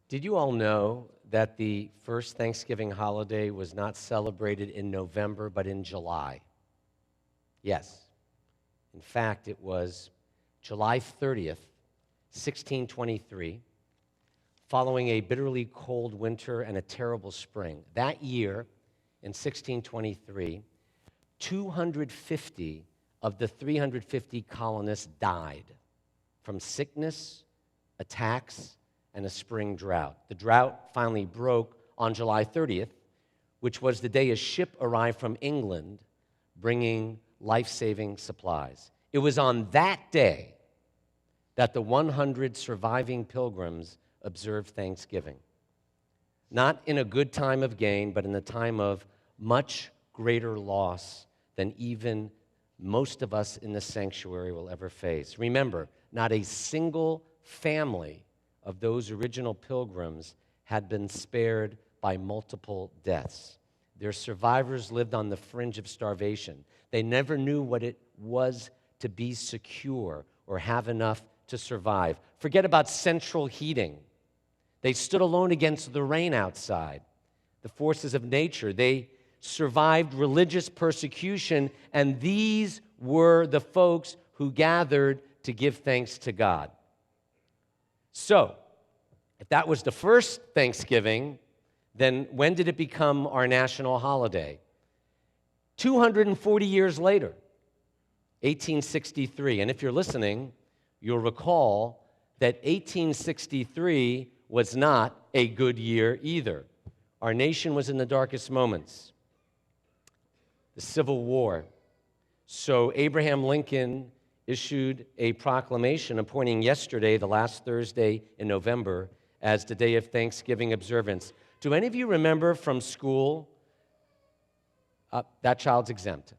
Did you all know that the first Thanksgiving holiday was not celebrated in November, but in July? Yes. In fact, it was July 30th, 1623, following a bitterly cold winter and a terrible spring. That year, in 1623, 250 of the 350 colonists died from sickness, attacks, and a spring drought. The drought finally broke on July 30th, which was the day a ship arrived from England bringing life-saving supplies. It was on that day that the 100 surviving pilgrims observed Thanksgiving. Not in a good time of gain, but in a time of much greater loss than even most of us in the sanctuary will ever face. Remember, not a single family of those original pilgrims had been spared by multiple deaths. Their survivors lived on the fringe of starvation. They never knew what it was to be secure or have enough to survive. Forget about central heating. They stood alone against the rain outside, the forces of nature. They survived religious persecution, and these were the folks who gathered to give thanks to God. So, if that was the first Thanksgiving, then when did it become our national holiday? 240 years later, 1863. And if you're listening, you'll recall that 1863 was not a good year either. Our nation was in the darkest moments. The Civil War. So Abraham Lincoln issued a proclamation appointing yesterday, the last Thursday in November, as the day of Thanksgiving observance. Do any of you remember from school? That child's exempt.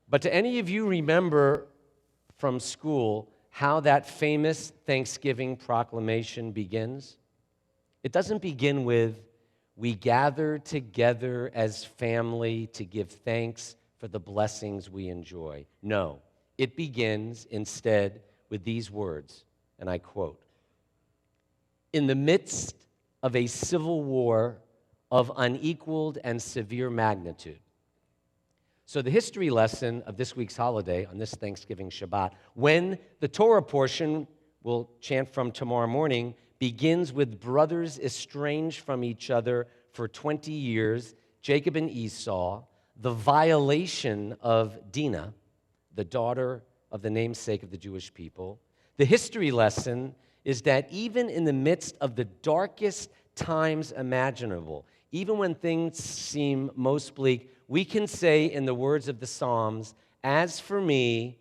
But do any of you remember from school how that famous Thanksgiving proclamation begins? It doesn't begin with, "We gather together as family to give thanks for the blessings we enjoy." No, it begins instead with these words, and I quote, "In the midst of a civil war of unequaled and severe magnitude." So the history lesson of this week's holiday, on this Thanksgiving Shabbat, when the Torah portion we'll chant from tomorrow morning begins with brothers estranged from each other for 20 years, Jacob and Esau, the violation of Dinah, the daughter of the namesake of the Jewish people. The history lesson is that even in the midst of the darkest times imaginable, even when things seem most bleak, we can say in the words of the Psalms, "As for me,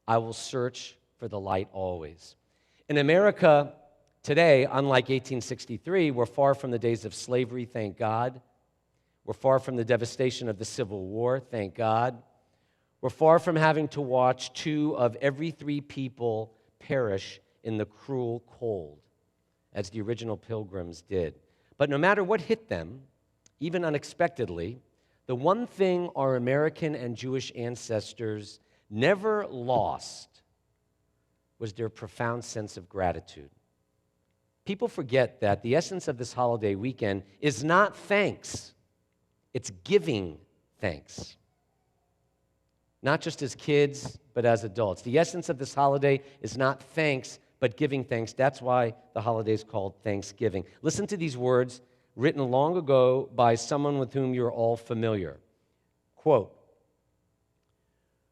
I will search for the light always." In America today, unlike 1863, we're far from the days of slavery, thank God. We're far from the devastation of the Civil War, thank God. We're far from having to watch 2 of every 3 people perish in the cruel cold, as the original pilgrims did. But no matter what hit them, even unexpectedly, the one thing our American and Jewish ancestors never lost was their profound sense of gratitude. People forget that the essence of this holiday weekend is not thanks, it's giving thanks. Not just as kids, but as adults. The essence of this holiday is not thanks, but giving thanks. That's why the holiday is called Thanksgiving. Listen to these words written long ago by someone with whom you're all familiar. Quote,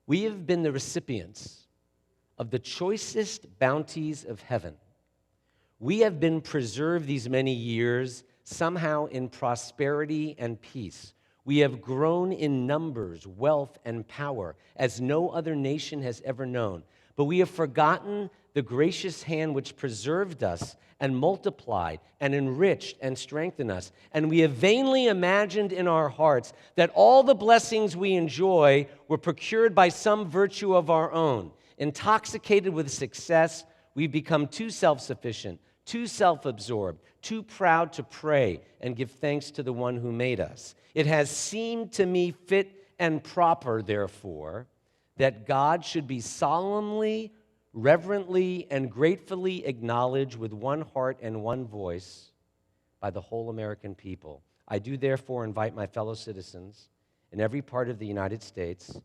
"We have been the recipients of the choicest bounties of heaven. We have been preserved these many years, somehow in prosperity and peace. We have grown in numbers, wealth, and power, as no other nation has ever known. But we have forgotten the gracious hand which preserved us and multiplied and enriched and strengthened us. And we have vainly imagined in our hearts that all the blessings we enjoy were procured by some virtue of our own. Intoxicated with success, we've become too self-sufficient, too self-absorbed, too proud to pray and give thanks to the one who made us. It has seemed to me fit and proper, therefore, that God should be solemnly reverently and gratefully acknowledged with one heart and one voice by the whole American people. I do therefore invite my fellow citizens in every part of the United States,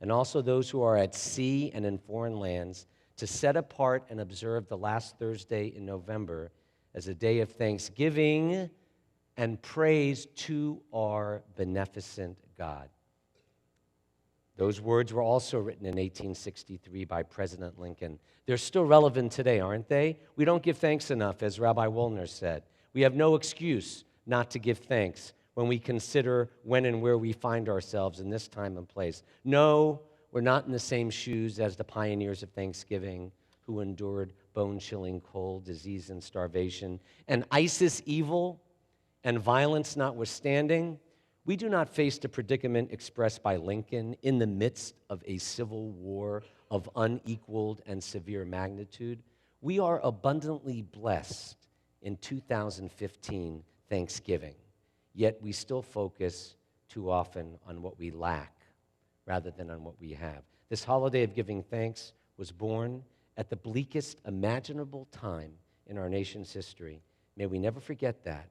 and also those who are at sea and in foreign lands, to set apart and observe the last Thursday in November as a day of thanksgiving and praise to our beneficent God. Those words were also written in 1863 by President Lincoln. They're still relevant today, aren't they? We don't give thanks enough, as Rabbi Woolner said. We have no excuse not to give thanks when we consider when and where we find ourselves in this time and place. No, we're not in the same shoes as the pioneers of Thanksgiving who endured bone-chilling cold, disease, and starvation. And ISIS evil and violence notwithstanding, we do not face the predicament expressed by Lincoln in the midst of a civil war of unequaled and severe magnitude. We are abundantly blessed in 2015 Thanksgiving, yet we still focus too often on what we lack rather than on what we have. This holiday of giving thanks was born at the bleakest imaginable time in our nation's history. May we never forget that.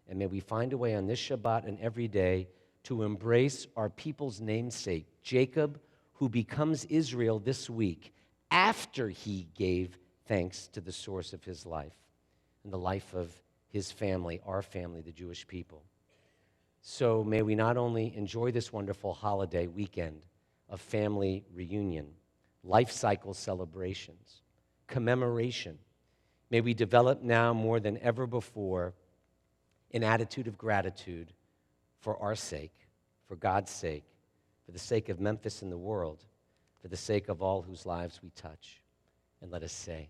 And may we find a way on this Shabbat and every day to embrace our people's namesake, Jacob, who becomes Israel this week after he gave thanks to the source of his life and the life of his family, our family, the Jewish people. So may we not only enjoy this wonderful holiday weekend of family reunion, life cycle celebrations, commemoration, may we develop now more than ever before an attitude of gratitude for our sake, for God's sake, for the sake of Memphis and the world, for the sake of all whose lives we touch. And let us say,